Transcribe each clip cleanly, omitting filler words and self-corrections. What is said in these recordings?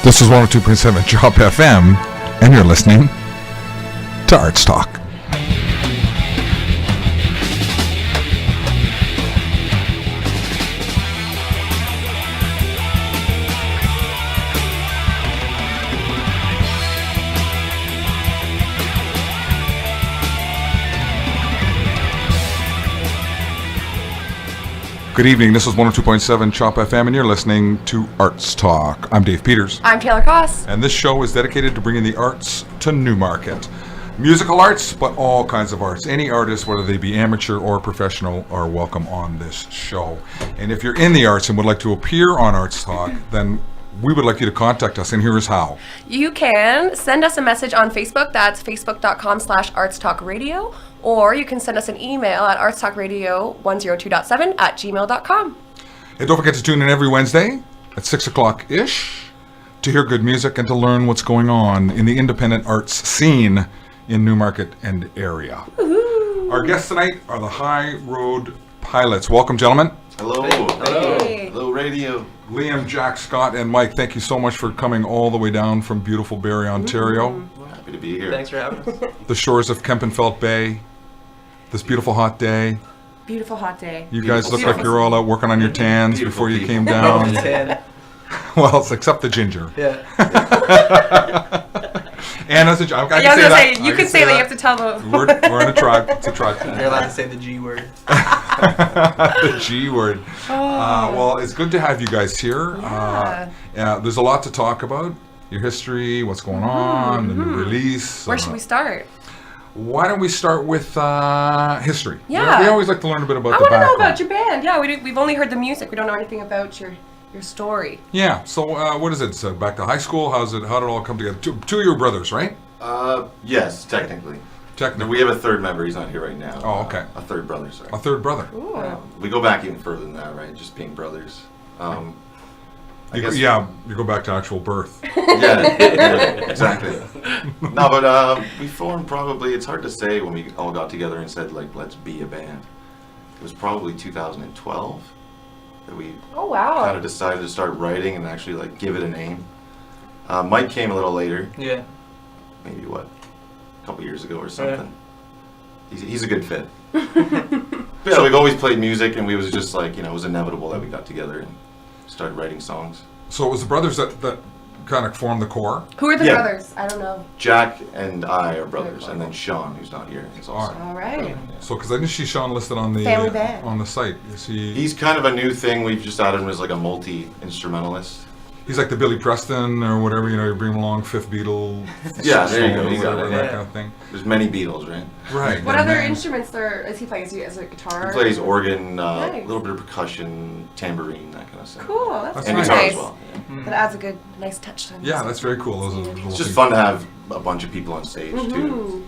This is 102.7 Chop FM, and you're listening to ArtsTalk. Good evening, this is 102.7 Chop FM, and you're listening to ArtsTalk. I'm Dave Peters. I'm Taylor Koss. And this show is dedicated to bringing the arts to Newmarket. Musical arts, but all kinds of arts. Any artist, whether they be amateur or professional, are welcome on this show. And if you're in the arts and would like to appear on ArtsTalk, then we would like you to contact us, and here's how. You can send us a message on Facebook. That's facebook.com/artstalkradio. Or you can send us an email at artstalkradio102.7@gmail.com. And don't forget to tune in every Wednesday at 6 o'clock-ish to hear good music and to learn what's going on in the independent arts scene in Newmarket and area. Woo-hoo. Our guests tonight are the High Road Pilots. Welcome, gentlemen. Hello. Hello. Hey. Hello, radio. Liam, Jack, Scott, and Mike, thank you so much for coming all the way down from beautiful Barrie, Ontario. Mm-hmm. Happy to be here. Thanks for having us. The shores of Kempenfelt Bay. This beautiful hot day. Beautiful hot day. You guys look like you're all out working on your tans before you came down. Well, except the ginger. Yeah. And as a I can I was say going to that. say, you can say that. You have to tell the... We're in a tribe. It's a tribe. You're allowed to say the G word. The G word. Well, it's good to have you guys here. Yeah. There's a lot to talk about. Your history, what's going on, the new release. Where should we start? Why don't we start with history? Yeah. We always like to learn a bit about I the want to know background. about your band. Yeah, we've only heard the music. We don't know anything about your story. Yeah. So what is it? So back to high school? How did it all come together? Two of your brothers, right? Yes, technically. Technically. We have a third member. He's not here right now. Oh, okay. A third brother, sorry. A third brother. Ooh. We go back even further than that, right? Just being brothers. I guess. You go back to actual birth. Yeah, exactly. No, but we formed probably, it's hard to say when we all got together and said, like, let's be a band. It was probably 2012 that we Oh, wow. kind of decided to start writing and actually, like, give it a name. Mike came a little later. Yeah. Maybe, a couple years ago or something. He's a good fit. So we've always played music, and we was just like, it was inevitable that we got together and started writing songs. So it was the brothers that kind of formed the core? Who are the Yeah. brothers? I don't know. Jack and I are brothers, and then Sean, who's not here, is also. All right. So because I didn't see Sean listed on the Family band. on the site. Is he? He's kind of a new thing. We've just added him as like a multi-instrumentalist. He's like the Billy Preston or whatever, you bring him along, Fifth Beatle. Yeah, there you go. solo, You got whatever, it. that Yeah. kind of thing. There's many Beatles, right? Right. What and other then- instruments is he playing? Is he as a guitar? He plays organ, Nice. a little bit of percussion, tambourine, that kind of stuff. Cool. That's That's And very guitar nice. as well. Yeah. That adds a good, nice touch to it. Yeah, that's very cool. Those are little It's just things. fun to have a bunch of people on stage Mhm. too.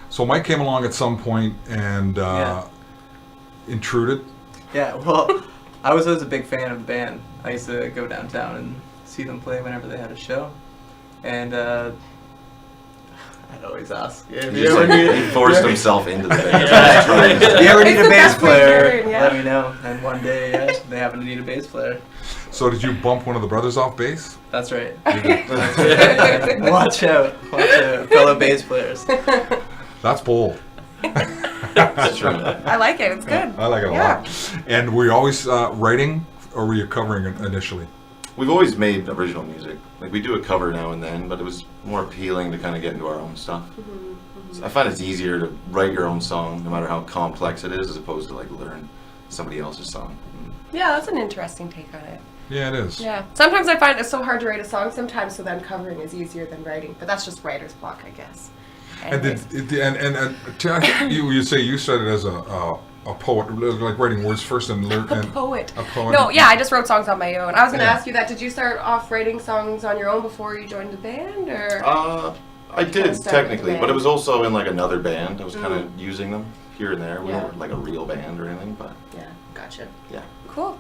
So Mike came along at some point and intruded. Yeah, well, I was always a big fan of the band. I used to go downtown and see them play whenever they had a show. And I'd always ask, if He you ever need he forced himself into the band. if you ever need It's a the bass best way to player, learn, yeah. let me know. And one day, they happen to need a bass player. So did you bump one of the brothers off bass? That's right. You did. Watch out, fellow bass players. That's bold. That's true. I like it. It's good. I like it a lot. And were you always writing, or were you covering it initially? We've always made original music. Like, we do a cover now and then, but it was more appealing to kind of get into our own stuff. So I find it's easier to write your own song, no matter how complex it is, as opposed to, like, learn somebody else's song. Yeah, that's an interesting take on it. Yeah, it is. Yeah. Sometimes I find it's so hard to write a song sometimes, so then covering is easier than writing. But that's just writer's block, I guess. And Anyways. you say you started as a poet, like writing words first and learn. A poet. A poet. No, yeah, I just wrote songs on my own. I was going to Yeah. ask you that. Did you start off writing songs on your own before you joined the band, or? I did, started technically, with but the it was also in, like, another band. I was kind of using them here and there. We Yeah. weren't, like, a real band or anything, but, Yeah, gotcha. yeah. Cool.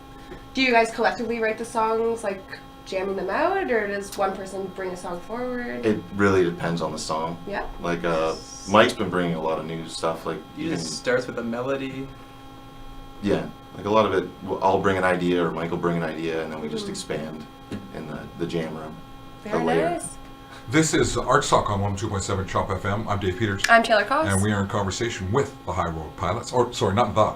Do you guys collectively write the songs, like jamming them out, or does one person bring a song forward? It really depends on the song. Yeah. Like, Mike's been bringing a lot of new stuff, like, It even, just starts with a melody. yeah, like a lot of it, I'll bring an idea or Mike will bring an idea and then we just expand in the jam room. Very layer. nice. This is ArtsTalk on 102.7 Chop FM. I'm Dave Peters. I'm Taylor Cox. And we are in conversation with the High Road Pilots. Or, sorry, not the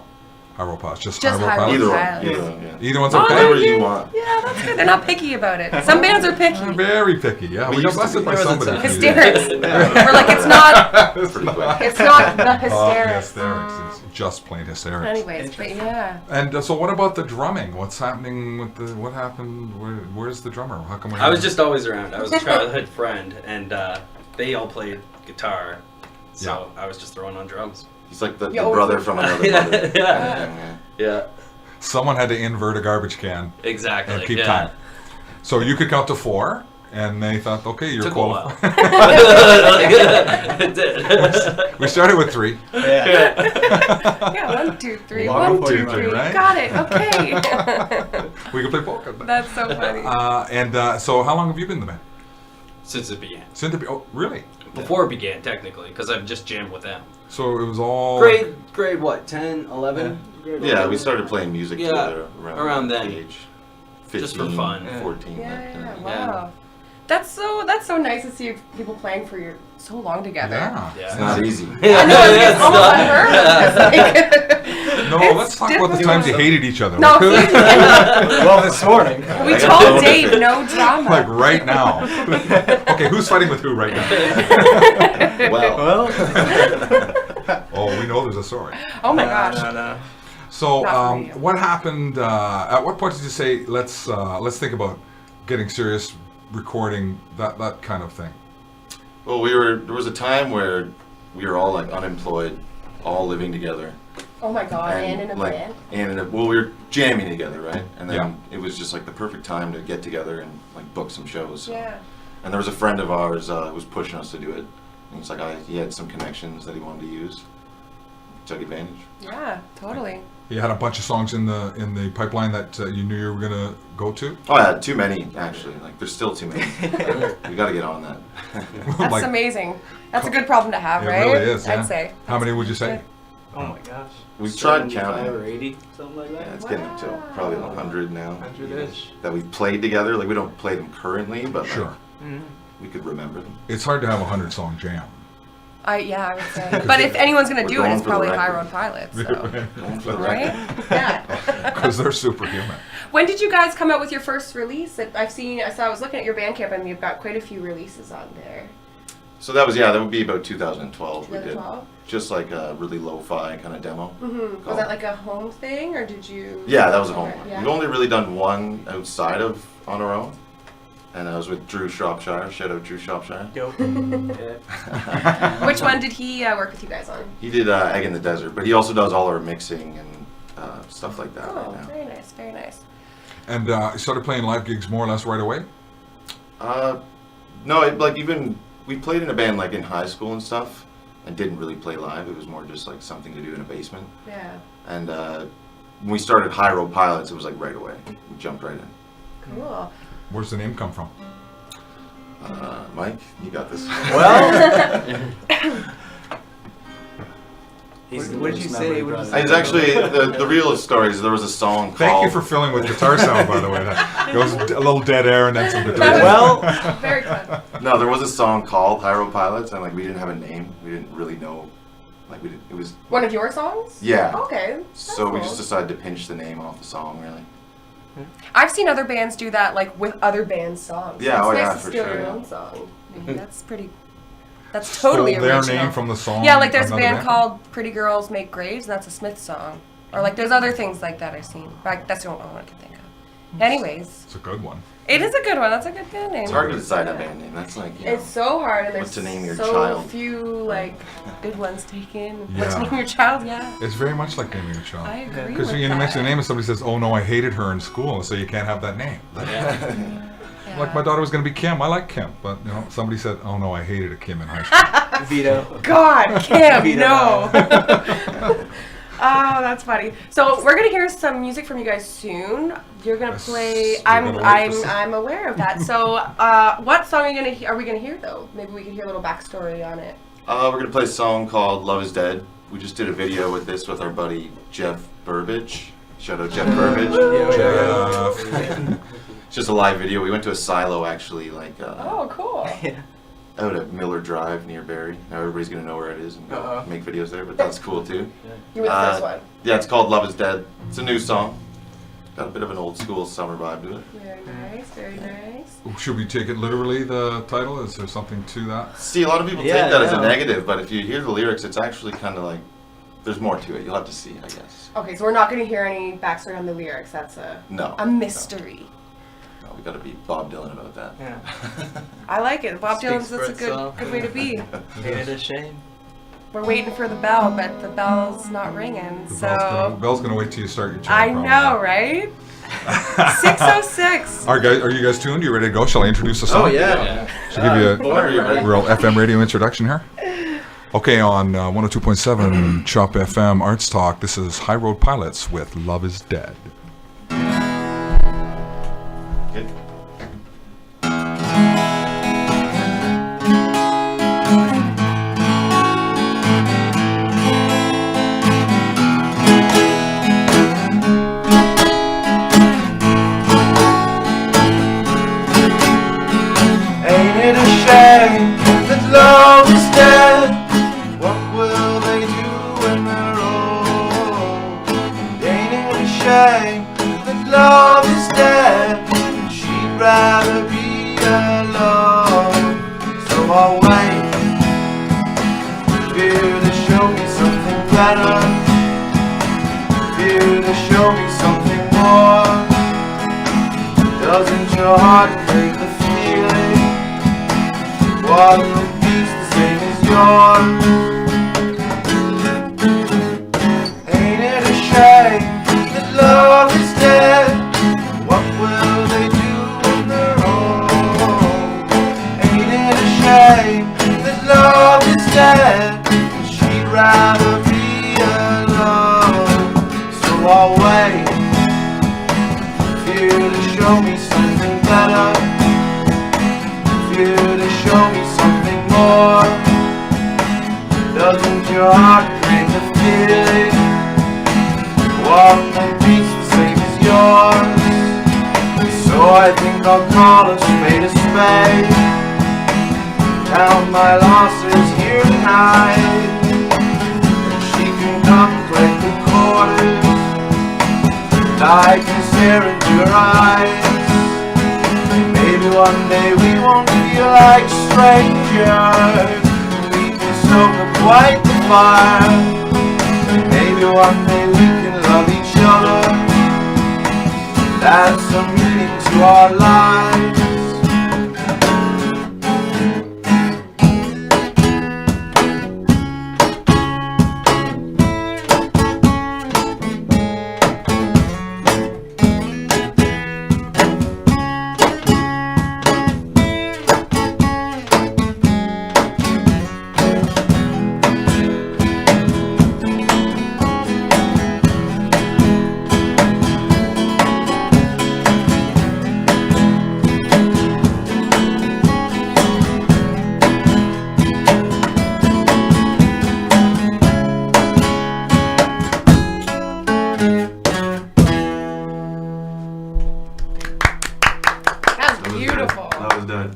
High Road Pilots, just Just High Road High Road Pilots. Either one. Pilots. Either one, yeah. Either one's Oh, okay? Whatever you want. Yeah, that's good. They're not picky about it. Some bands are picky. Very picky, yeah. We got used to busted be. by There was a somebody. time. a few days. Hysterics. We're like, it's not. Pretty quick. It's not the Oh, hysterics. hysterics. It's just plain hysterics. Anyways, but yeah. And so what about the drumming? What's happening with the, what happened? Where's the drummer? How come we're I was just always around. I was a childhood friend, and they all played guitar, so I was just throwing on drums. He's like the Yo. brother from another mother. Yeah. Yeah, Someone had to invert a garbage can exactly. and keep yeah. time. So you could count to 4, and they thought, okay, you're Took a while. qualified. It did. We started with 3. Yeah. Yeah, 1, 2, 3. Long 1, 2, before 3. you, right? Got it. Okay. We could play polka. That's so funny. So how long have you been in the band? Since it began. Since the, oh, really? Before it began, technically, because I've just jammed with them. So it was all... Grade what, 10, 11? Yeah, we started playing music Yeah, together around that then. age. 15, Just for fun. 14. Yeah, that kind yeah, of thing. wow. That's so nice to see people playing for so long together. Yeah. It's not easy. I know, it's almost unheard of. It's No, like- let's talk about the times you hated each other. No, okay? Well, this morning. we I got told so Dave different. no drama. Like right now. Okay, who's fighting with who right now? Well, Well. Oh, we know there's a story. Oh my gosh. No. So, Not for me. what happened? At what point did you say, let's think about getting serious, recording that kind of thing? well, there was a time where we were all like unemployed, all living together. Oh my god, and in a like, band. well, we were jamming together, right? And then Yeah. it was just like the perfect time to get together and like book some shows. Yeah. And there was a friend of ours who was pushing us to do it. And it's like he had some connections that he wanted to use. Took advantage. Yeah, totally. You had a bunch of songs in the pipeline that you knew you were gonna go to. Oh, I had too many actually. Like there's still too many. We got to get on that. That's Like, amazing. That's a good problem to have, It right? really is, yeah. I'd say. How many would you say? Oh my gosh. We've tried 75 counting. or 80, something like that. Yeah, it's getting up to probably 100 now. 100-ish. That we've played together. Like we don't play them currently, but like, Sure. we could remember them. It's hard to have a 100-song jam. I would say. But if anyone's gonna We're do it, going it's for the probably record. High Road Pilots. So. Going for the Right? record. Yeah. Because they're superhuman. When did you guys come out with your first release? I was looking at your Bandcamp and you've got quite a few releases on there. So that would be about 2012. We did 2012? just like a really lo-fi kind of demo. Mm-hmm. Was that like a home thing or did you? Yeah, that was a home one. Yeah. We've only really done one outside of on our own, and that was with Drew Shropshire. Shout out Drew Shropshire. Yo. Which one did he work with you guys on? He did Egg in the Desert, but he also does all our mixing and stuff like that Oh, right now. very nice, very nice. And you started playing live gigs more or less right away. No, we played in a band like in high school and stuff, and didn't really play live. It was more just like something to do in a basement. Yeah. And when we started High Road Pilots, it was like right away. We jumped right in. Cool. Where's the name come from? Mike, you got this. Well. What did you newest say? member What did you brother. It's actually the real story is there was a song called. Thank you for filling with guitar sound, by the way. That goes a little dead air and then some guitar. That sound. Well. Very fun. No, there was a song called High Road Pilots, and like we didn't have a name. We didn't really know. Like it was. One of your songs? Yeah. Okay. That's So we cool. just decided to pinch the name off the song, really. I've seen other bands do that, like with other bands' songs. Yeah, it's oh nice yeah, to for steal sure, your yeah. own song. Maybe that's pretty. That's totally Stole their original. name from the song. Yeah, like there's a another band called Pretty Girls Make Graves, and that's a Smith song. Or like there's other things like that I've seen. But that's the only one I can think of. Anyways, It's a good one. it is a good one. That's a good band name. It's hard to decide a band name. That's like, you know, It's so hard, and what there's to name your so child. few like good ones taken. What Yeah. to name your child? Yeah, It's very much like naming a child. I agree Because with you that. mention the name and somebody says, "Oh no, I hated her in school," so you can't have that name. Yeah. Like my daughter was going to be Kim. I like Kim, but somebody said, "Oh no, I hated a Kim in high school." Vito. God, Kim, Vito. no. Oh, that's funny. So we're gonna hear some music from you guys soon. You're gonna Yes, play. we're gonna wait to see. I'm aware of that. So, what song are we gonna hear though? Maybe we could hear a little backstory on it. we're gonna play a song called "Love Is Dead." We just did a video with this with our buddy Jeff Burbage. Shout out Jeff Burbage. Jeff. It's just a live video. We went to a silo actually, like Oh, cool. Yeah. out at Miller Drive near Barrie. Now everybody's gonna know where it is and go Uh-oh. make videos there, but that's cool too. You were the first one. Yeah, it's called Love Is Dead. It's a new song. Got a bit of an old school summer vibe to it. Very nice, very nice. Should we take it literally, the title? Is there something to that? See, a lot of people Yeah, take that as a no. negative, but if you hear the lyrics, it's actually kind of like there's more to it. You'll have to see, I guess. Okay, so we're not going to hear any backstory on the lyrics. That's No. a mystery. No, we got to be Bob Dylan about that. Yeah. I like it. Bob Speaks Dylan's, that's a for itself. good way to be. Ain't it a shame? We're waiting for the bell, but the bell's not ringing. The bell's gonna wait till you start your chat. I probably. know, right? 6:06. Are you guys tuned? You ready to go? Shall I introduce the song? Oh yeah. Should I give you Whenever you're ready. a real FM radio introduction here? Okay, on 102.7 Chop FM Arts Talk, this is High Road Pilots with Love Is Dead. Good. Ain't it a shame that love is dead? What will they do when they're old? Ain't it a shame that love is dead? She'd rather be alone. So I'll wait for you to show me something better, for you to show me something more. Doesn't your heart break the feeling? One that beats the same as yours. Ain't it a shame that love is dead? What will they do when they're old? Ain't it a shame that love is dead? She'd rather be alone. So I'll wait for you to show me something better, for you to show me something more. Doesn't your heart bring the feeling? One that beats the same as yours. So I think I'll call a spade a spade. Count my losses here tonight, and she can come collect the quarters. I can stare into your eyes. Maybe one day we won't feel like strangers. We can soak up quite the fire. Maybe one day we can love each other. Add some meaning to our lives. That's beautiful. That was dead.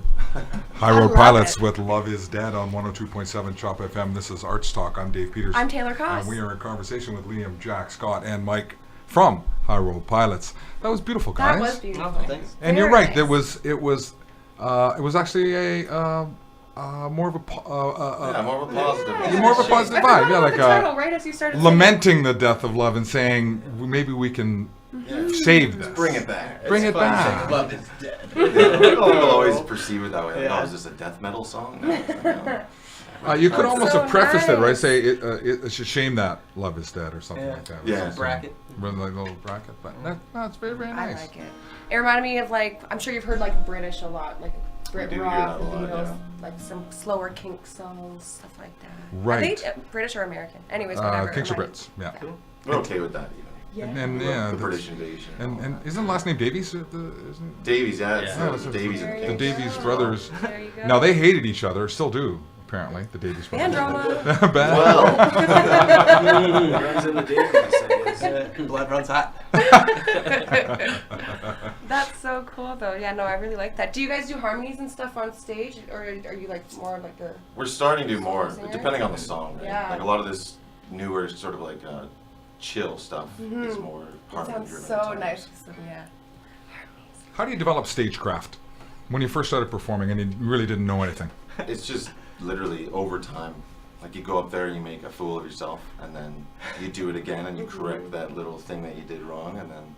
High I Road love Pilots it. with Love Is Dead on 102.7 Chop FM. This is Arts Talk. I'm Dave Peters. I'm Taylor Koss. And we are in conversation with Liam, Jack, Scott, and Mike from High Road Pilots. That was beautiful, guys. That was beautiful. Thanks. And you're Very right. nice. It was actually a more of a Yeah, more of a positive. more of a positive vibe. Yeah, like the title, right as you started lamenting the death of love and saying maybe we can save this. Bring it back. Bring It's it fun back. saying love is dead. People always perceive it that way. Like, Yeah. oh, is this a death metal song? No, it's like, no. You could That's almost so have prefaced it, right? nice. Say it's a shame that love is dead or something Yeah. like that. Yeah. Something- Bracket. Like a little bracket, but that's very, very I nice. like it. It reminded me of like, I'm sure you've heard like British a lot, like Brit We do hear rock, that a lot, you know, yeah. like some slower kink songs, stuff like that. Right. Are they British or American? Anyways, whatever. Kinks or It reminded- Brits, yeah. We're okay with that, even. Yeah. And yeah, The that's- British invasion. and isn't the last name Davies? Isn't Davies, yeah, it's Yeah. Davies and There the you Kinks. Davies go. brothers? There you go. Now they hated each other, still do. apparently, the Davies Band brothers. drama. Band- Well, Runs in the Davies, I guess. Blood runs hot. That's so cool, though. Yeah, no, I really like that. Do you guys do harmonies and stuff on stage, or are you like more of like the? we're starting to do more, Singer? depending on the song. Right? Yeah. Like a lot of this newer sort of like chill stuff is more That harmony sounds driven. so at times. nice. Yeah. How do you develop stagecraft? When you first started performing and you really didn't know anything. It's just literally over time. Like you go up there and you make a fool of yourself, and then you do it again and you correct that little thing that you did wrong, and then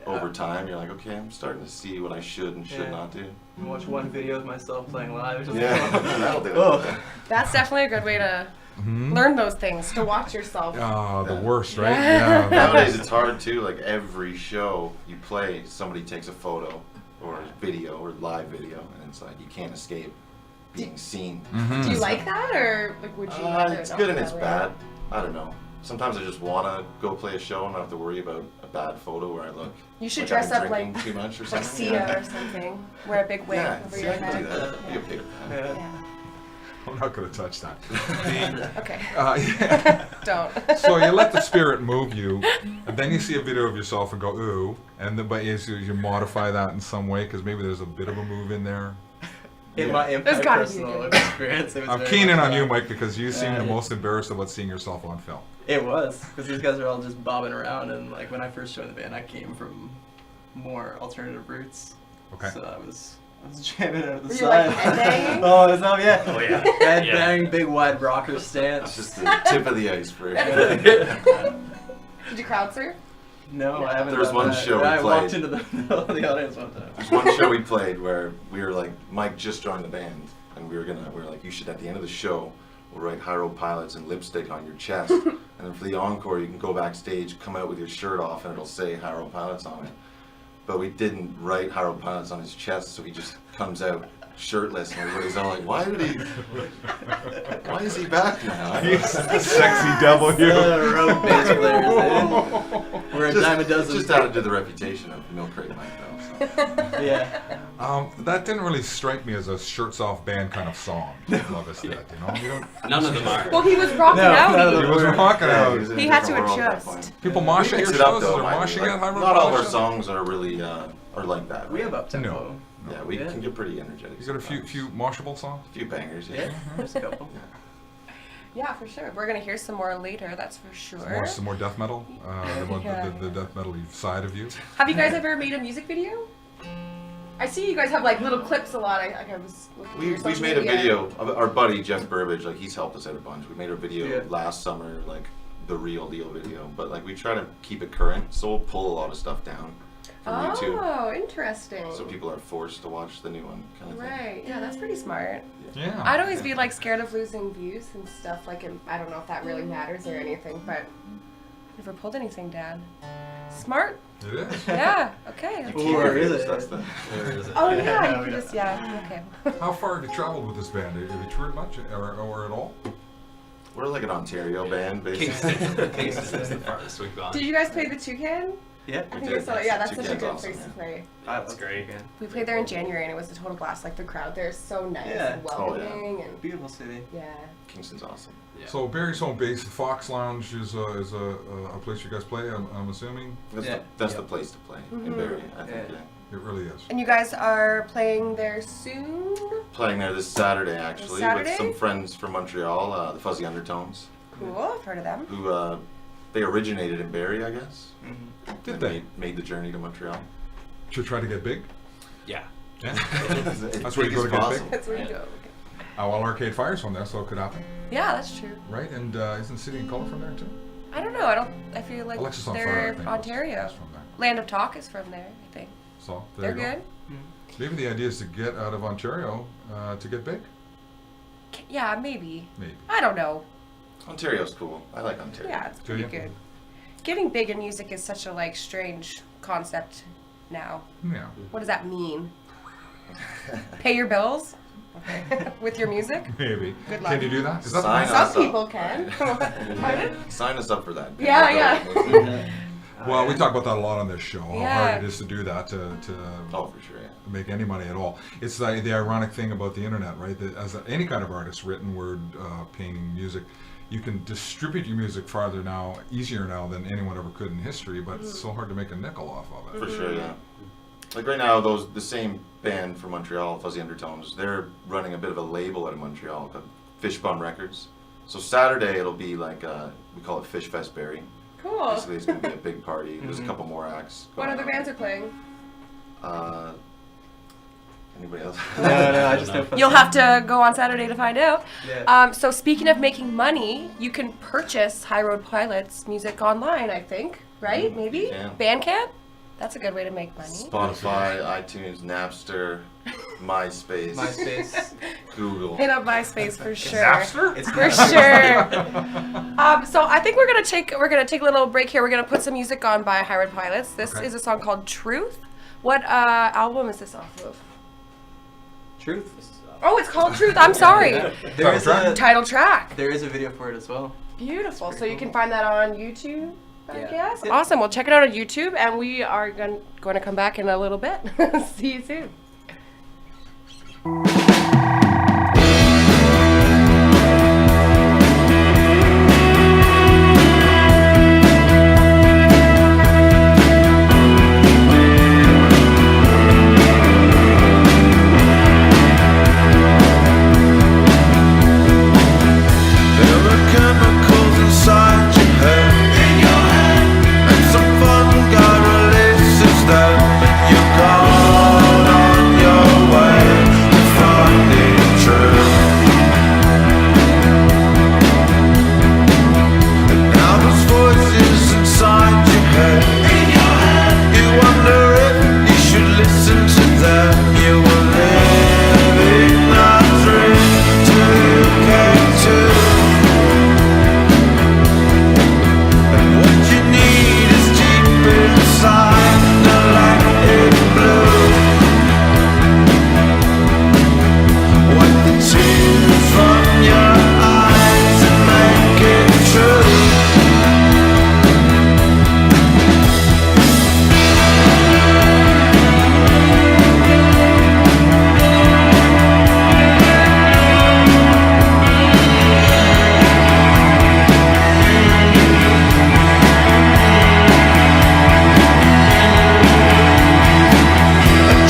over time you're like, okay, I'm starting to see what I should and should Yeah. not do. I watch one video of myself playing live. Just Yeah, that'll do it. Oh. That's definitely a good way to learn those things. To watch yourself. Ah, the Yeah. worst, right? Yeah. Nowadays it's hard too. Like every show you play, somebody takes a photo or video or live video, and it's like you can't escape being seen. Do you like that, or like would you? rather It's not good and that it's way? bad. I don't know. Sometimes I just want to go play a show and not have to worry about a bad photo where I look. You should like dress I've up been like drinking too much or like something. Sia or something. Wear a big wig Yeah, over see, your I can head. do that. Be a Yeah. bigger fan. Yeah. Yeah. I'm not going to touch that. Okay. Yeah. Don't. So you let the spirit move you, and then you see a video of yourself and go, ooh, and then, but you modify that in some way, because maybe there's a bit of a move in there. In my There's gotta be a personal good- experience, it was I'm very keen in much on you, that. Mike, because you seem the Yeah. most embarrassed about seeing yourself on film. It was, because these guys are all just bobbing around, and like when I first joined the band, I came from more alternative roots. Okay. So I was jamming out of the Were you, side. like, headbanging? Oh, it's not yeah. Oh, yeah. Headbang, big wide rocker It's stance. just the tip of the iceberg. Did you crowd surf? No, I haven't. There was done one that. show we I walked played. into the middle of the audience one time. There's one show we played where we were like, Mike just joined the band, and we were like, you should at the end of the show, we'll write High Road Pilots in lipstick on your chest, and then for the encore, you can go backstage, come out with your shirt off, and it'll say High Road Pilots on it. But we didn't write High Road Pilots on his chest, so he just comes out shirtless, and everybody's all like, why is he back now? Sexy devil, you. Road bass players. Eh? We're a dime a dozen. Just added to the reputation of Milk Crate Mike, though. So. Yeah. That didn't really strike me as a shirts off band kind of song. Love is dead, you know. You don't, None of them are. Well, he was rocking No, out. none of he them was were. rocking Yeah, out. he was in a He had to different world at that adjust. point. People mosh We at your mix it up, shows? Is though, there mind you. moshing Like, at High Road not all of our Pilots? songs are really are like that. We right? have up tempo. No. Yeah, we Yeah. can get pretty energetic. You got a sometimes. few moshable songs? few bangers. Yeah, Yeah. there's a couple. Yeah, for sure. We're gonna hear some more later. That's for sure. Some more death metal? The death metal side of you? Have you guys ever made a music video? I see you guys have like little clips a lot. I was looking at your We've social made a media. video of our buddy Jeff Burbage. Like he's helped us out a bunch. We made a video Yeah. last summer, like the real deal video. But like we try to keep it current, so we'll pull a lot of stuff down from YouTube, Oh, interesting. so people are forced to watch the new one, kind of thing. Right. Yeah, that's pretty smart. Yeah. I'd always be like scared of losing views and stuff. Like, I don't know if that really matters or anything, but never pulled anything down. Smart. It is. Yeah. Okay. You that's keep Or your is views, it? that's the. Where is it? Oh Yeah, yeah, no, you we can don't. just okay. How far have you traveled with this band? Have you toured much or at all? We're like an Ontario band, basically. Kingston. Kingston is the farthest we've gone. Did you guys play the Toucan? Yeah. I We think did. it's so, yeah, that's such a Toucan's good awesome, place to yeah. play. That's great. Again. We played there in January and it was a total blast. Like the crowd there is so nice Yeah. and Oh, yeah. welcoming and Beautiful city. yeah. Kingston's awesome. Yeah. So Barry's home base, the Fox Lounge is a place you guys play. I'm assuming Yeah. That's Yeah. the place to play Mhm. in Barrie, I think. Yeah. Yeah. it really is. And you guys are playing there soon? Playing there this Saturday, actually, Saturday? with some friends from Montreal, the Fuzzy Undertones, Cool, I've heard of them. who they originated in Barrie, I guess. Mm-hmm. Did and they? made the journey to Montreal? Should try to get big. Yeah. Yeah. As That's where you big go as to get possible. That's where you Yeah. go. Okay. Well, Arcade Fire's from there, so it could happen, Yeah, that's true. right? And isn't City and Colour from there too? I don't know. I feel like Alexis on Fire, I they're think, Ontario. is from there. Land of Talk is from there, I think. So there They're you go. good. Maybe the idea is to get out of Ontario to get big. Yeah, maybe. Maybe. I don't know. Ontario's cool. I like Ontario. Yeah, it's Do pretty you? good. Getting big in music is such a like strange concept now. Yeah. What does that mean? Pay your bills? Okay. With your music? Maybe. Good luck. Can you do that? Is that Sign the us Some up. people can. Pardon? Sign us up for that. Yeah, yeah. Well, we talk about that a lot on this show. How Yeah. hard it is to do that to Oh, for sure. Yeah. make any money at all. It's the ironic thing about the internet, right? That as any kind of artist, written word, painting, music, you can distribute your music farther now, easier now than anyone ever could in history. But it's so hard to make a nickel off of it. For sure, yeah. Like right now, the same band from Montreal, Fuzzy Undertones, they're running a bit of a label out of Montreal called Fishbum Records. So Saturday it'll be like we call it Fish Fest Berry. Cool. Basically, it's gonna be a big party. There's a couple more acts. What going other on. bands are playing? Anybody else? No, I just know. You'll have to go on Saturday to find out. Yeah. So speaking of making money, you can purchase High Road Pilots music online, I think, right? Maybe? Yeah. Bandcamp? That's a good way to make money. Spotify, iTunes, Napster, MySpace, Google. Hit up MySpace for sure. Napster? It's For sure. So I think we're gonna take a little break here. We're gonna put some music on by High Road Pilots. This Okay. is a song called Truth. What album is this off of? Truth. Oh, it's called Truth. I'm sorry. There is a Title track. there is a video for it as well. Beautiful. So you can find that on YouTube, I Yeah. guess. Yeah. Awesome. We'll check it out on YouTube, and we are going to come back in a little bit. See you soon. There are chemicals inside your head, and some fun guy releases them. You're gone on your way to finding truth. And now those voices inside your head, you wonder if you should listen to them. You were living that dream till you came to. And what you need is deep inside, the light in blue. Wipe the tears from your eyes and make it true.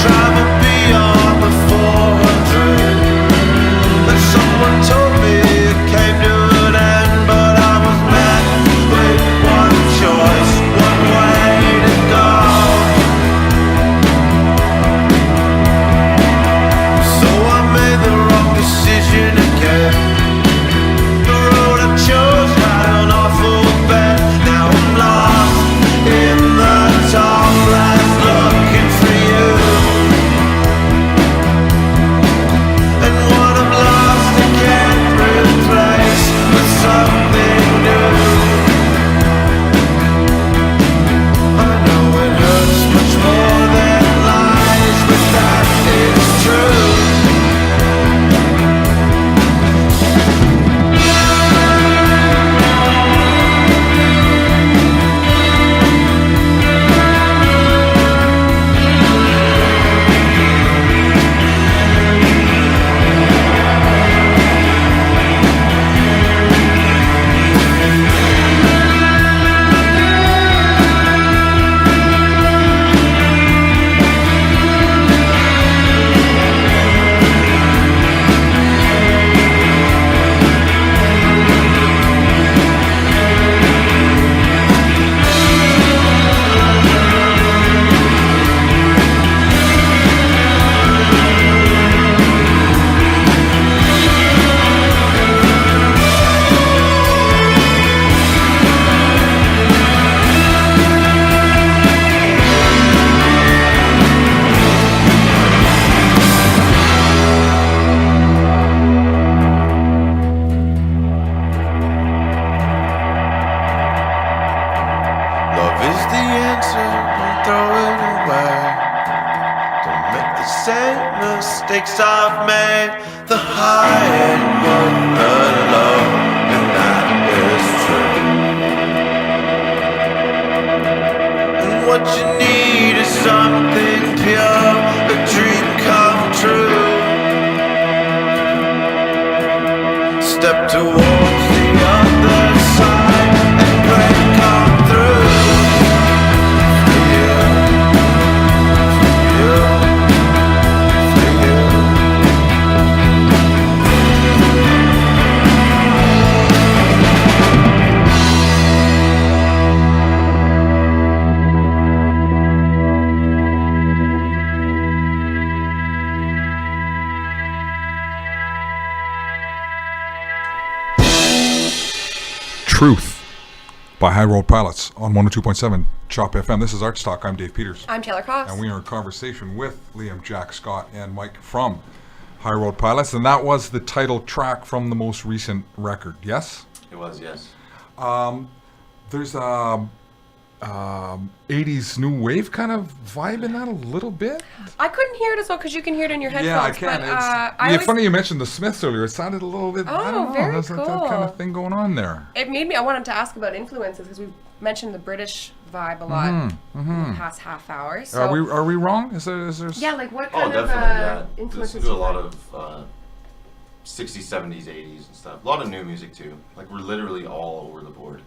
Travel beyond the 400. But someone told me it came to an end. But I was met with one choice, one way to go. So I made the wrong decision again. The road I chose had an awful bend. Now I'm lost in the dark lands looking for you. And what I've lost I can't replace with something new. I know it hurts much more than lies, but that is true. Love is the answer, don't throw it away. Don't make the same mistakes I've made. The high end but the low, and that is true. what you need is something pure, a dream come true. Step towards the other side and break on through. For you, for you, for you. Truth by High Road Pilots on 102.7 Chop FM. This is ArtsTalk. I'm Dave Peters. I'm Taylor Cox. And we are in conversation with Liam, Jack, Scott, and Mike from High Road Pilots. And that was the title track from the most recent record, yes? It was, yes. There's a 80s new wave kind of vibe in that a little bit. I couldn't hear it as well because you can hear it in your headphones. Yeah, I can. But, It's funny you mentioned the Smiths earlier. It sounded a little bit, I don't know, very there's that kind cool. of thing going on there. It made me, I wanted to ask about influences because we've mentioned the British vibe a lot in the past half hour. So, Are we wrong? Is there yeah, like what Oh, kind of definitely, yeah. influences Listen to a you lot like? of 60s, 70s, 80s and stuff. A lot of new music too. Like we're literally all over the board.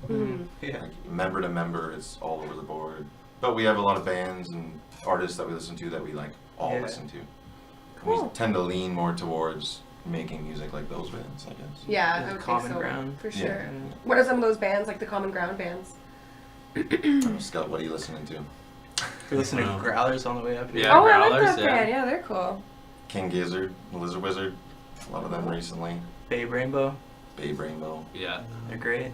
Yeah. Like member to member, it's all over the board. But we have a lot of bands and artists that we listen to that we like all Yeah. listen to. Cool. We tend to lean more towards making music like those bands, I guess. Yeah, Yeah, I would common think so. ground. For Yeah. sure. What are some of those bands, like the Common Ground bands? Scott, what are you listening to? We're listening to Wow. Growlers on the way up here. Yeah. Oh, I like Growlers, that yeah. band. Yeah, they're cool. King Gizzard, Lizard Wizard, a lot of them recently. Babe Rainbow. Babe Rainbow, Yeah. They're great.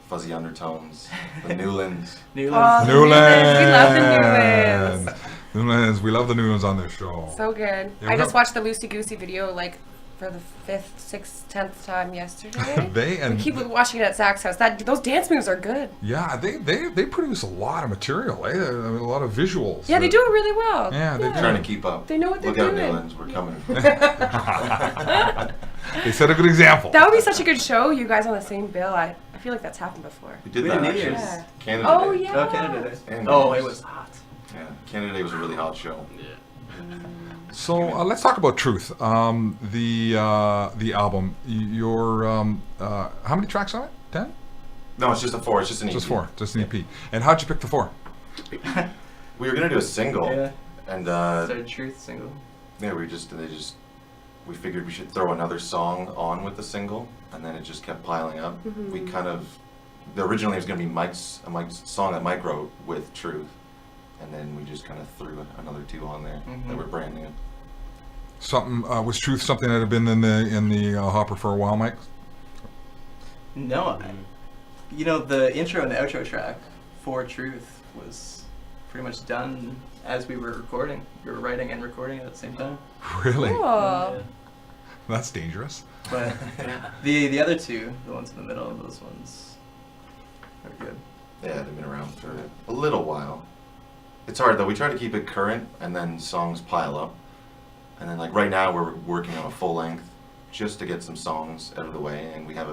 Fuzzy Undertones, the Newlands. Newlands. Oh, Newlands. We love the Newlands. Newlands. We love the Newlands on this show. So good. Yeah, I we just have- watched the Loosey Goosey video like for the 5th, 6th, 10th time yesterday. They we keep watching it at Zach's house. Those dance moves are good. Yeah, they produce a lot of material, eh? I mean, a lot of visuals. Yeah, they do it really well. Yeah, they do. Trying to keep up. They know what they're Look out, doing. Newlands, we're coming. They set a good example. That would be such a good show, you guys on the same bill. I feel like that's happened before. We did We that did New actually. Year's. Yeah. Canada Oh, Day. yeah. Oh, Canada Day. And Oh, New it Year's. was hot. Yeah, Canada Day was a really hot show. Yeah. So let's talk about Truth. The album. Your how many tracks on it? 10? No, it's just a 4. It's just an EP. Just 4. Just an EP. And how'd you pick the 4? We were gonna do a single, Yeah. and Their Truth single. yeah, we figured we should throw another song on with the single, and then it just kept piling up. We kind of originally it was gonna be Mike's song that Mike wrote with Truth, and then we just kind of threw another 2 on there that were brand new. Something was Truth something that had been in the hopper for a while, Mike? No, you know, the intro and outro track for Truth was pretty much done as we were recording. We were writing and recording at the same time. Really? Cool. Yeah. That's dangerous. But the other 2, the ones in the middle, those ones are good. Yeah, they've been around for a little while. It's hard though. We try to keep it current, and then songs pile up. And then like right now we're working on a full length just to get some songs out of the way, and we have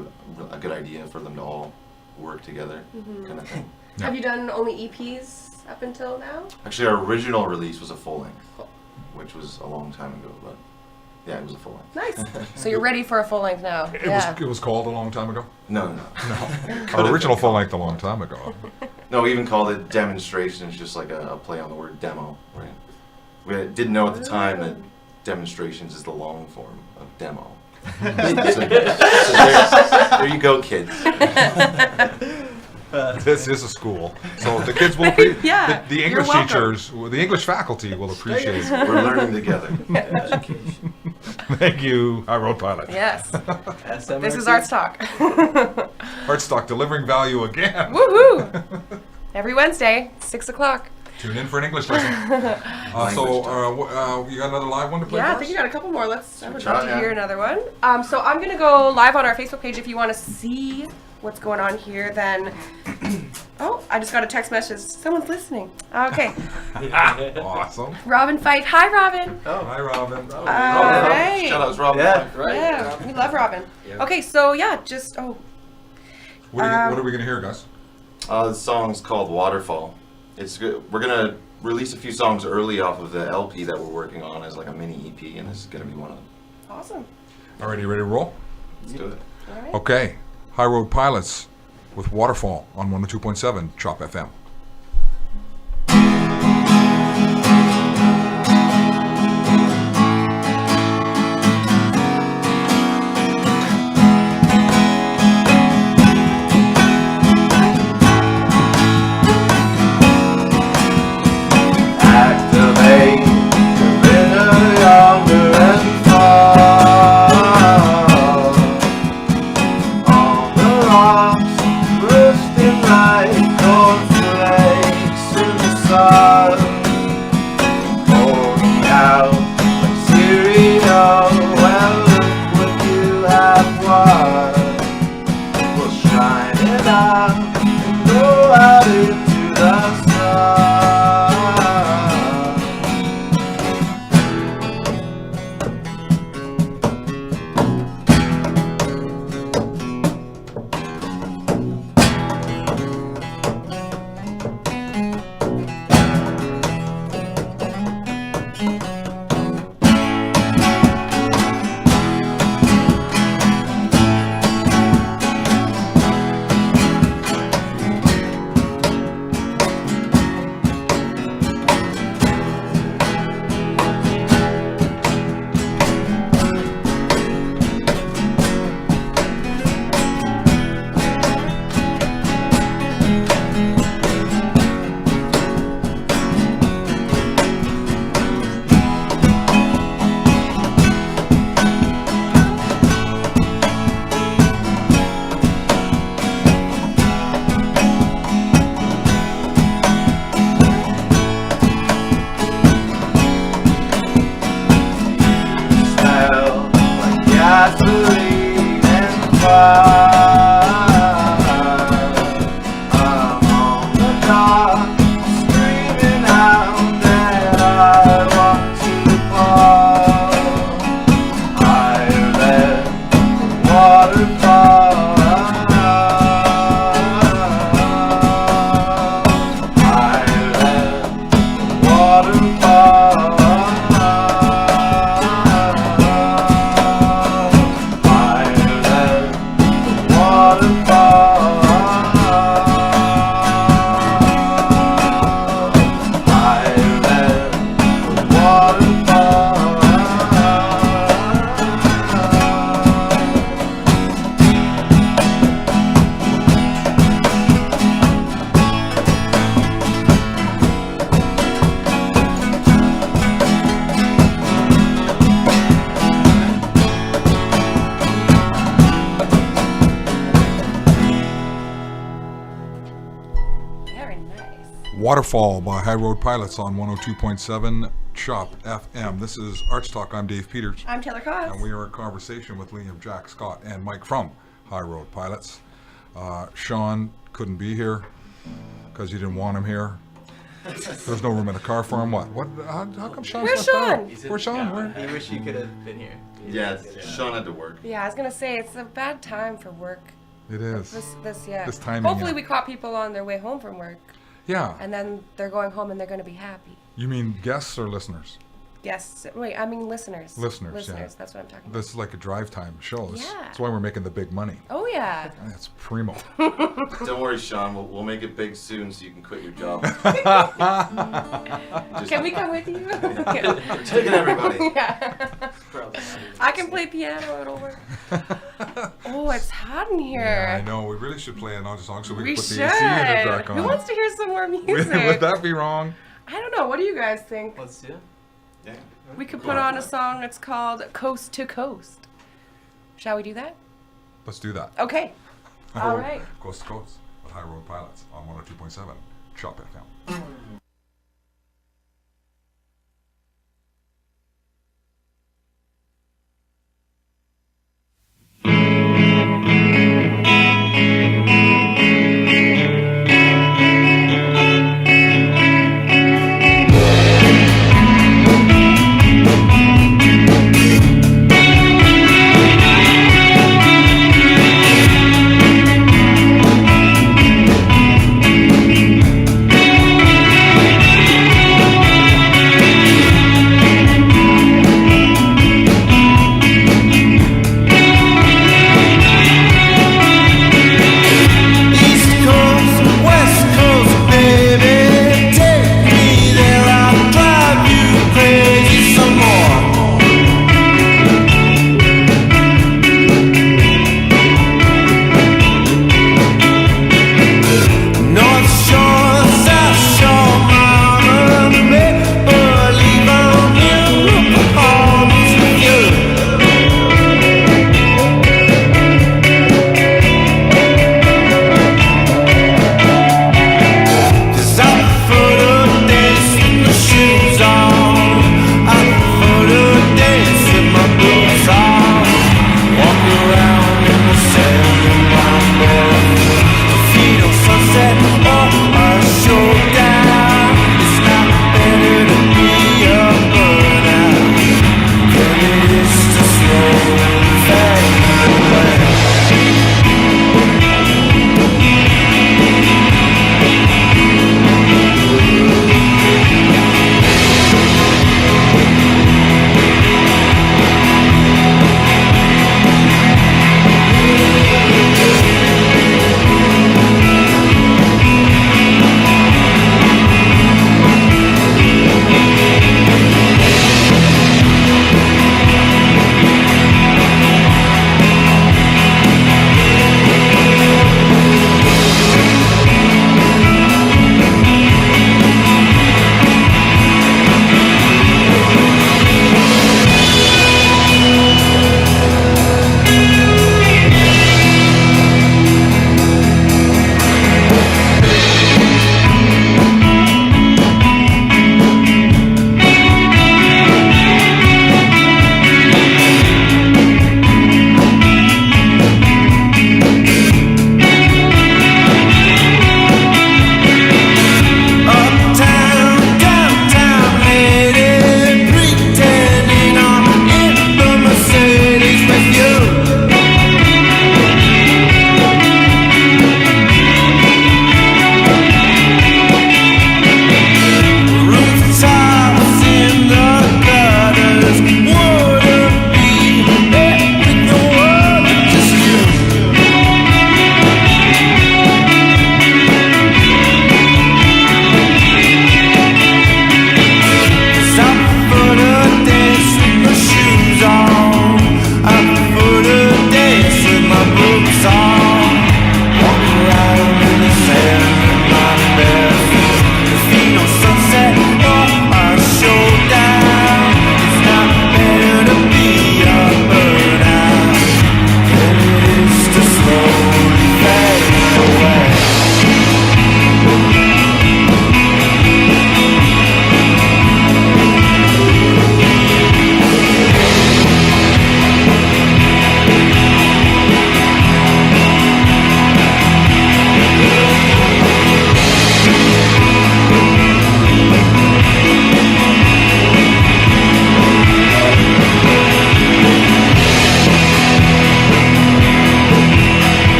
a good idea for them to all work together, kind of thing. Yeah. Have you done only EPs up until now? Actually, our original release was a full length, which was a long time ago, but yeah, it was a full length. Nice. So you're ready for a full length now. It was called a long time ago. No. Our original full length a long time ago. No, we even called it Demonstrations, just like a play on the word demo, right? We didn't know at the time that Demonstrations is the long form of demo. so there you go, kids. This is a school, so the kids will appreciate. Yeah, the you're English welcome. teachers, the English faculty will appreciate. We're learning together. Thank you, High Road Pilot. Yes. SMRC. This is ArtsTalk. ArtsTalk delivering value again. Woohoo! Every Wednesday, 6 o'clock. Tune in for an English lesson. You got another live one to play Yeah, I for think us? you got a couple more. I would try, love to yeah. hear another one. So I'm gonna go live on our Facebook page if you want to see what's going on here. Then, oh, I just got a text message. Someone's listening. Okay, Awesome. Robin Fife. Hi, Robin. Hi, Robin. All right. Shout out to Rob. Yeah. Right. Yeah, we love Robin. Yeah. Okay, so yeah, What are we gonna hear, guys? The song's called Waterfall. it's good. We're gonna release a few songs early off of the LP that we're working on as like a mini EP, and this is gonna be one of them. Awesome. All right, you ready to roll? Let's do it. All right. Okay. High Road Pilots with Waterfall on 102.7 Chop FM. Activate the bitter yonder and fall on the rocks, roasting like cornflakes in the sun. Pouring out like cereal, well look what you have won. We'll shine it up and go out into the sun. Smell like gasoline and fire. I'm on the dock, screaming out that I want to fall higher than the waterfall. Higher than the waterfall. Higher than the waterfall. Higher than the waterfall. Very nice. Waterfall by High Road Pilots on 102.7 Chop FM. This is ArtsTalk. I'm Dave Peters. I'm Taylor Cos. And we are in conversation with Liam, Jack, Scott, and Mike from High Road Pilots. Sean couldn't be here because you didn't want him here. There's no room in the car for him. What? How come Sean's Where's left out? Sean? Where's Sean? Where? He wish he could have been here. Yeah, Sean had to work. Yeah, I was gonna say it's a bad time for work. It is. This timing, Hopefully, yeah. we caught people on their way home from work, Yeah. and then they're going home and they're gonna be happy. You mean guests or listeners? Yes. Wait, I mean listeners. Listeners, yeah. That's what I'm talking about. This is like a drive time show. Yeah. That's why we're making the big money. Oh yeah. That's primo. Don't worry, Sean. We'll make it big soon so you can quit your job. Just Can we come with you? take it, everybody. Yeah. I can play piano. It'll work. Oh, it's hot in here. Yeah, I know. We really should play another song so we We can put should. the AC unit back on. Who wants to hear some more music? Would that be wrong? I don't know. What do you guys think? Let's do it. Yeah. We could put on a song that's called Coast to Coast. Shall we do that? Let's do that. Okay. High All Road- right. Coast to Coast with High Road Pilots on 102.7 Chop FM. Higher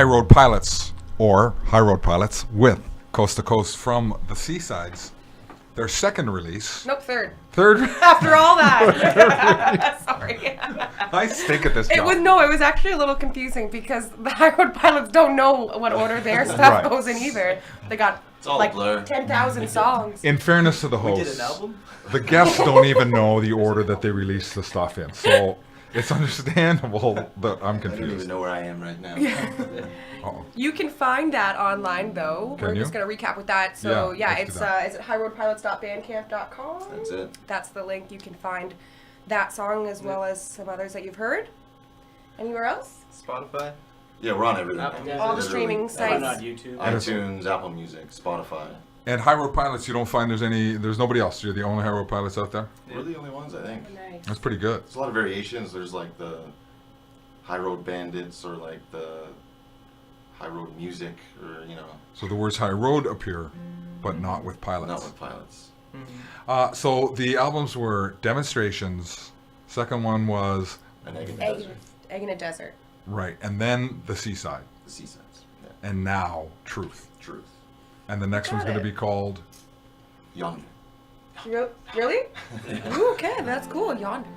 High Road Pilots, or High Road Pilots with Coast to Coast from the Seasides. Their second release. Nope, third. Third. After all that. Sorry. I stink at this It job. was actually a little confusing because the High Road Pilots don't know what order their stuff Right. goes in either. They got It's all like a blur. 10,000 songs. In fairness to the We hosts, did an album. the guests don't even know the order that they release the stuff in. So it's understandable that I'm I don't even confused. know where I am right now. Uh-oh. You can find that online though. Can We're you? just gonna recap with that. So Yeah, yeah, let's it's do that. is it highroadpilots.bandcamp.com? That's it. That's the link. You can find that song as well as some others that you've heard. Anywhere else? Spotify. Yeah, we're on everything. Apple now. Music. All the Literally. streaming Everyone sites. on YouTube. iTunes, Apple Music, Spotify. And High Road Pilots, you don't find there's nobody else. You're the only High Road Pilots out there? We're the only ones, I think. Nice. That's pretty good. There's a lot of variations. There's like the High Road Bandits or like the High Road Music or, you know, So the words High Road appear, but not with pilots. not with pilots. So the albums were Demonstrations. Second one was, An Egg in the Egg, Desert. Egg in a Desert. right, and then The Seaside. The Seasides. Yeah. And now Truth. Truth. And the next one's Got going to it. be called Yonder. Really? Ooh, okay, that's cool. Yonder.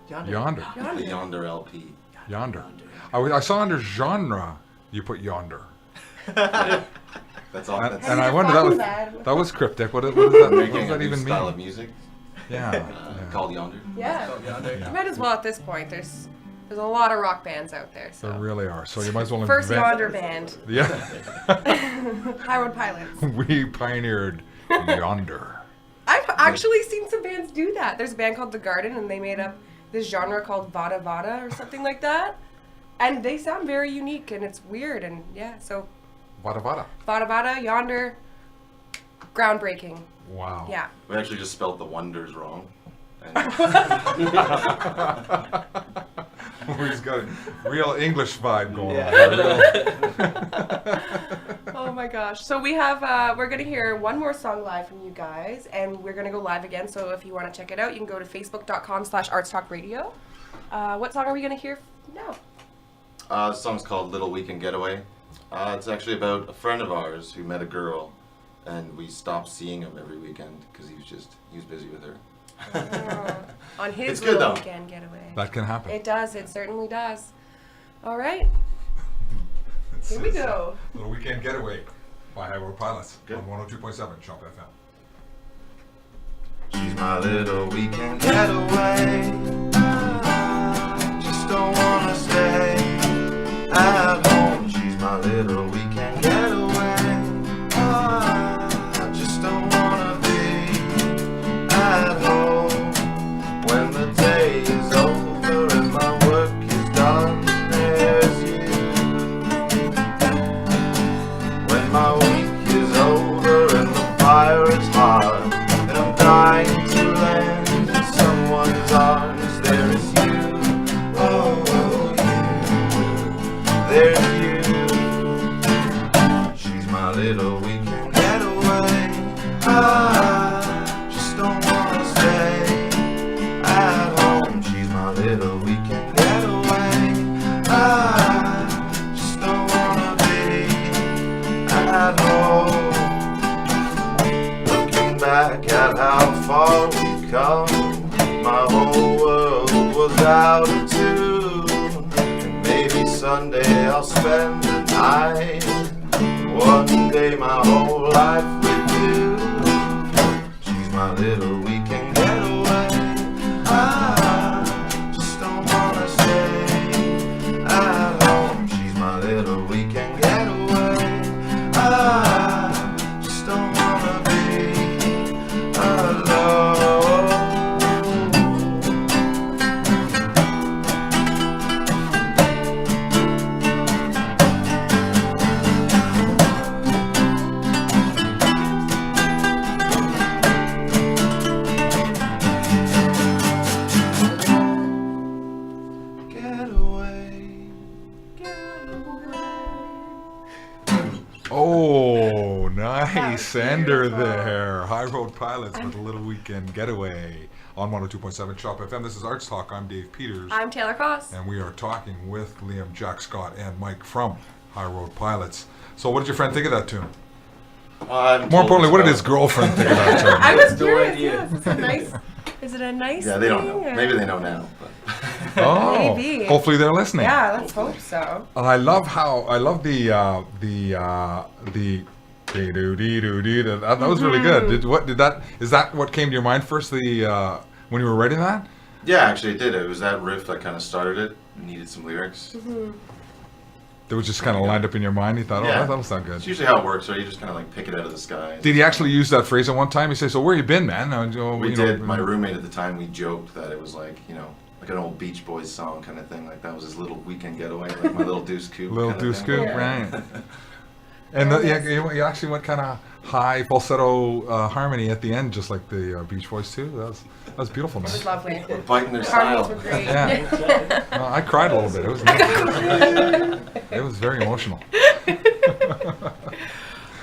Yonder. The Yonder. Yonder LP. Yonder. I saw under genre you put Yonder. That's all. And, That's and I you wonder, define that was cryptic. What does that, what making does a that new even style mean? of music Yeah. called Yonder. Yeah. Yonder. You might as well at this point. There's a lot of rock bands out there. There So really are. So you might as well first invent. Yonder band, Yeah. High Road Pilots. We pioneered Yonder. I've actually seen some bands do that. There's a band called The Garden, and they made up this genre called Vada Vada or something like that. And they sound very unique, and it's weird, and yeah, so Vada Vada. Vada Vada, Yonder, groundbreaking. Wow. Yeah. We actually just spelled the Wonders wrong. And He's got a real English vibe going on. Oh my gosh. So we have, we're going to hear one more song live from you guys, and we're going to go live again. So if you want to check it out, you can go to facebook.com/ArtsTalkRadio. What song are we going to hear now? the song's called Little Weekend Getaway. It's actually about a friend of ours who met a girl, and we stopped seeing him every weekend because he was busy with her. On his It's good, little though. weekend getaway. That can happen. It does. It certainly does. All right. Here we go. Little Weekend Getaway by High Road Pilots Good. on 102.7 Chop FM. She's my little weekend getaway. Just don't wanna stay at home. She's my little weekend getaway. I just don't wanna be at home when the day is over and my work is done. There's you. When my week is over and the fire is hard and I'm dying to land in someone's arms, there is you. Oh, you. There's you. She's my little weekend getaway. I just don't wanna stay at home. She's my little weekend getaway. I just don't wanna be at home. Looking back at how far we've come, my whole world was out of tune. And maybe someday I'll spend the night, one day my whole life with you. She's my little weekend getaway. I just don't wanna stay at home. She's my little weekend getaway. I just don't wanna be alone. Getaway. Oh, nice ender there. High Road Pilots with a Little Weekend Getaway on 102.7 Chop FM. This is Arts Talk. I'm Dave Peters. I'm Taylor Koss. And we are talking with Liam, Jack Scott, and Mike from High Road Pilots. So what did your friend think of that tune? I haven't More told importantly, us what did about his it. girlfriend think of that tune? I was No curious. idea. Yes, it's a nice. Is it a nice? Yeah, they don't thing, know. or- Maybe they know now. But Oh, Maybe. hopefully they're listening. Yeah, let's hope so. And I love the dee-doo-dee-doo-dee. That was really good. Is that what came to your mind first? When you were writing that? yeah, actually, it did. It was that riff that kind of started it. It needed some lyrics. That was just kind of lined up in your mind. You thought, Yeah. that'll sound good. It's usually how it works, right? You just kind of like pick it out of the sky. Did he actually use that phrase at one time? He said, "So where you been, man?" We did. My roommate at the time, we joked that it was like, like an old Beach Boys song kind of thing. Like that was his little weekend getaway, like my little deuce coupe. Little kind of Deuce thing. Coupe, Yeah. right? And you actually went kind of high falsetto harmony at the end, just like the Beach Boys too. That was beautiful, man. It was lovely. We're biting their The harmonies style. were great. Yeah. I cried a little bit. It was nice. It was very emotional.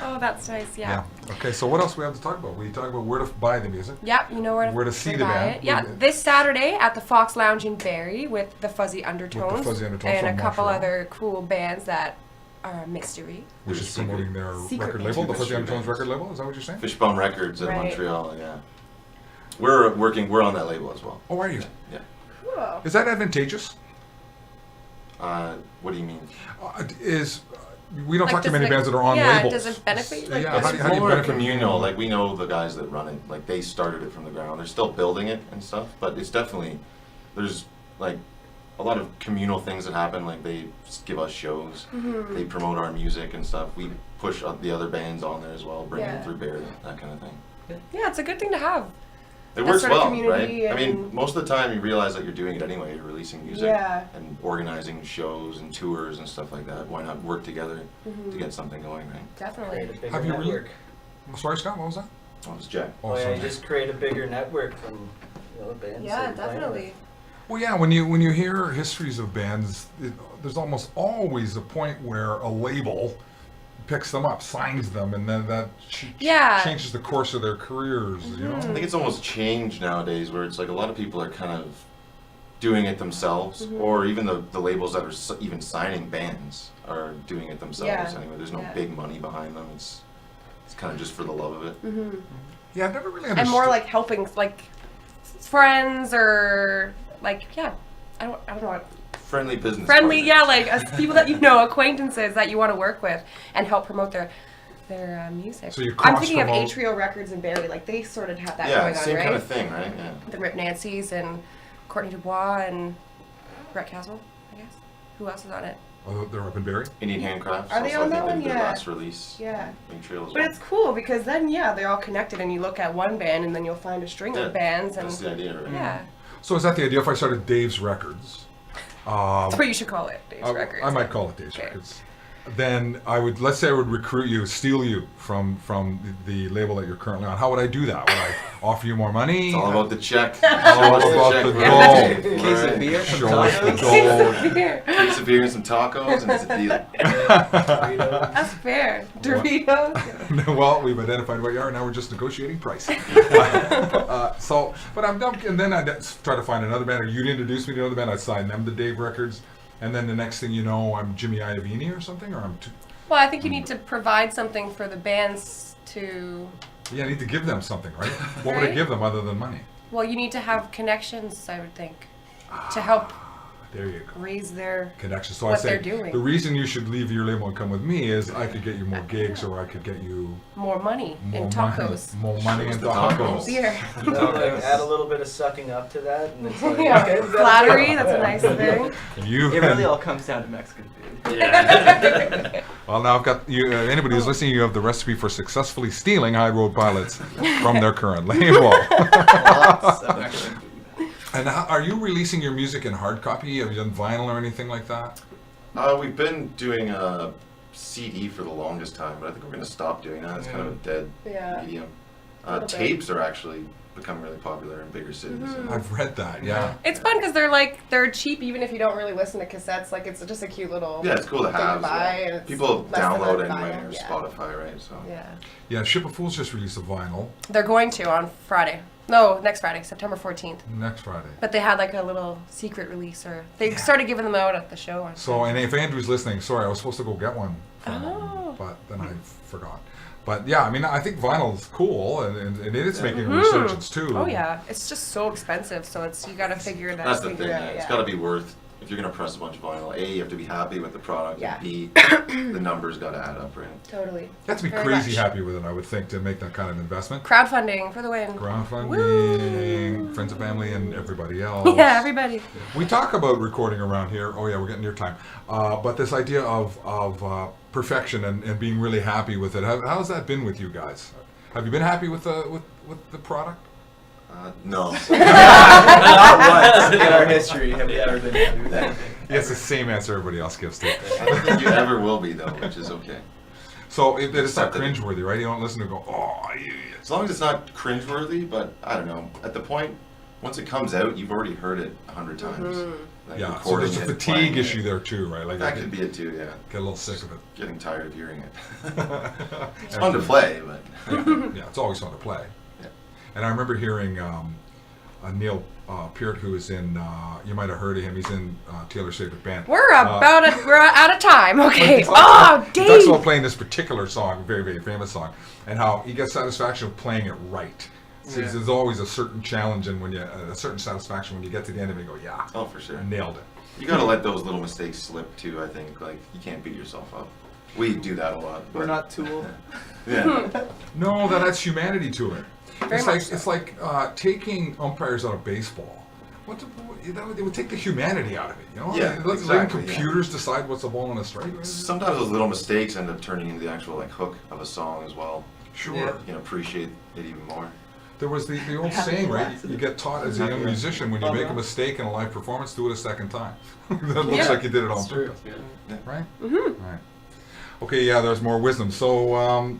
Oh, that's nice. Yeah. Okay, so what else we have to talk about? We talk about where to buy the music. Yep, you know where to see the buy band. it. Yeah, We- this Saturday at the Fox Lounge in Barrie with the Fuzzy Undertones, Fuzzy Undertones and a from couple Montreal. other cool bands that are a mystery. Which is Secret- promoting their secret record band. label, the Two Fuzzy mystery Undertones bands. record label. Is that what you're saying? Fishbone Records in Right. Montreal. Yeah, we're on that label as well. Oh, are you? Yeah. Cool. Is that advantageous? What do you mean? We don't Like, talk to does many it- bands that are on yeah, labels. does it benefit, like, yeah, It's how do you More benefit? communal. Like we know the guys that run it. Like they started it from the ground. They're still building it and stuff. But it's definitely there's like a lot of communal things that happen. Like they give us shows. Mm-hmm. They promote our music and stuff. We push the other bands on there as well. Bring Yeah. them through Barrie, that kind of thing. Yeah, it's a good thing to have. It That works sort of well, community right? I mean, and- most of the time you realize that you're doing it anyway. You're releasing music Yeah. and organizing shows and tours and stuff like that. Why not work together Mm-hmm. to get something going, right? Definitely. Create a bigger Have you really? network. Sorry, Scott. What was that? Oh, it's Jack. Oh, Oh, yeah, sorry. you just create a bigger network from the bands. Yeah, that you're playing definitely. with. Well, yeah. When you hear histories of bands, there's almost always a point where a label picks them up, signs them, and then that Yeah. changes the course of their careers. You know. I think it's almost changed nowadays where it's like a lot of people are kind of doing it themselves, Mm-hmm. or even the labels that are even signing bands are doing it themselves Yeah. anyway. There's no Yeah. big money behind them. It's kind of just for the love of it. Yeah, I've never really understood. And more like helping, like friends or like I don't know what. Friendly business. Friendly, partners. yeah, like people that you know, acquaintances that you want to work with and help promote their music. So you I'm thinking of cross-promote- Atrio Records and Barrie, like they sort of have that Yeah, going on, same right? kind of thing, right? Yeah. The Rip Nancy's and Courtney Dubois and Brett Caswell, I guess. Who else is on it? Oh, they're up in Barrie. Indian Handcrafts. Are they also, on I that think one? they did Yeah. their last release. Yeah. Montreal as But well. it's cool because then, they're all connected and you look at one band and then you'll find a string Yeah, of bands and that's the idea, right? yeah. So is that the idea? If I started Dave's Records, That's what you should call it, Dave's Records. I might call it Dave's Okay. Records. Then let's say I would recruit you, steal you from the label that you're currently on. How would I do that? Would I offer you more money? It's all about the check. All about the dough. Case of beer, some Show us the tacos. dough. Fair. Case of beer and some tacos, and it's a deal. That's fair. Doritos. Well, we've identified what you are. Now we're just negotiating price. But I'm done. And then I'd try to find another band, or you'd introduce me to another band. I'd sign them to Dave Records, and then the next thing you know, I'm Jimmy Iovine or something, or I'm. Well, I think you need to provide something for the bands to. Yeah, I need to give them something, right? What would I Right? give them other than money? Well, you need to have connections, I would think, to help There you go. raise their. Connection. So What I say they're doing. the reason you should leave your label and come with me is I could get you more gigs, or I could get you More money more in money, tacos. more money in The tacos. tacos. Beer. You know, like, add a little bit of sucking up to that, and it's like, Yeah, okay, we got flattery, it. that's a nice thing. You It really all comes down to Mexican food. Yeah. Well, now I've got you. Anybody who's listening, you have the recipe for successfully stealing High Road Pilots from their current label. Lots of Mexican food. And are you releasing your music in hard copy? Have you done vinyl or anything like that? We've been doing a CD for the longest time, but I think we're going to stop doing that. It's kind of a dead Yeah. medium. little bit. Tapes are actually becoming really popular in bigger cities. Mm-hmm. I've read that. Yeah. It's fun because they're cheap even if you don't really listen to cassettes. Like it's just a cute little. Yeah, it's cool to thing have. buy, and it's People less than download a anyway, vinyl. or Yeah. Spotify, right? So Yeah. Yeah. Ship of Fools just released a vinyl. They're going to on Friday. No, next Friday, September 14th. Next Friday. But they had like a little secret release, or they started giving them out at the show. Or So, and if Andrew's listening, sorry, I was supposed to go get one from Oh. him, but then I forgot. But yeah, I mean, I think vinyl's cool, and it is making a resurgence too. Oh yeah, it's just so expensive, so it's you got to figure that. That's the figure thing. out, It's yeah. got to be worth. If you're gonna press a bunch of vinyl, A, you have to be happy with the product. Yeah. And B, the numbers got to add up, right? Totally. You have to be Very crazy much. happy with it, I would think, to make that kind of investment. Crowdfunding for the win. Crowdfunding, friends and family, and everybody else. Yeah, everybody. We talk about recording around here. Oh yeah, we're getting near time. But this idea of perfection and being really happy with it. How's that been with you guys? Have you been happy with the product? No. Not once in our history have we ever been happy with anything. Yeah, it's the same answer everybody else gives too. I don't think you ever will be though, which is okay. So it's not Accepted. cringeworthy, right? You don't listen to go, oh, yeah. As long as it's not cringeworthy, but I don't know. At the point, once it comes out, you've already heard it 100 times. Like Yeah, so recording there's a it, fatigue playing issue it. there too, right? Like That I could be it too, yeah. get a little sick of it. Getting tired of hearing it. It's fun to play, but Yeah, it's always fun to play. Yeah. And I remember hearing Neil Peart, who is in, you might have heard of him, he's in Taylor's favorite band. We're we're out of time. Okay. He talks Oh, he talks Dave. about playing this particular song, very, very famous song, and how he gets satisfaction of playing it right. So there's always a certain challenge and when you, a certain satisfaction when you get to the end of it and go, yeah, oh, for sure. I nailed it. You gotta let those little mistakes slip too, I think. Like, you can't beat yourself up. We do that a lot. We're but- not Tool. Yeah. No, that adds humanity to it. Very much so. It's like taking umpires out of baseball. It would take the humanity out of it, you know? Yeah, Letting exactly, yeah. computers decide what's a ball and a strike. Sometimes those little mistakes end up turning into the actual like hook of a song as well. Sure. Yeah. You can appreciate it even more. There was the old saying, right? You get taught as a young musician, when you make a mistake in a live performance, do it a second time. That looks Yeah. like you did it on True. purpose. Yeah. Right? Mm-hmm. Right. Okay, yeah, there's more wisdom. So,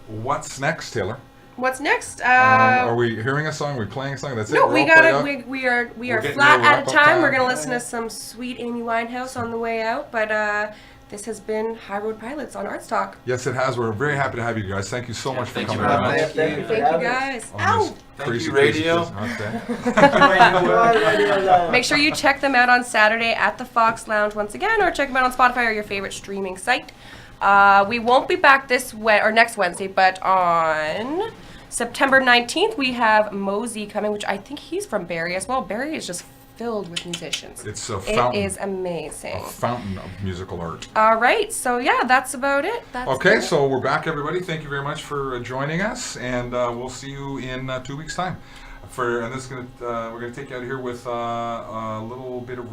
what's next, Taylor? What's next? Are we hearing a song? Are we playing a song? That's No, it? We're we all played gotta. out? We are getting flat near out of wrap-up time. time. We're gonna listen to some sweet Amy Winehouse on the way out. But this has been High Road Pilots on Arts Talk. Yes, it has. We're very happy to have you guys. Thank you so much for thank you coming for out. having us. Thank you. Thank you guys. on Ow! this Thank crazy, you, crazy radio. hot day. Make sure you check them out on Saturday at the Fox Lounge once again, or check them out on Spotify or your favorite streaming site. We won't be back next Wednesday, but on September 19th we have Mosey coming, which I think he's from Barrie as well. Barrie is just filled with musicians. It's a It fountain. is amazing. A fountain of musical art. All right, so yeah, that's about it. That's Okay, it. so we're back, everybody. Thank you very much for joining us, and we'll see you in 2 weeks' time. And this is we're gonna take you out of here with a little bit of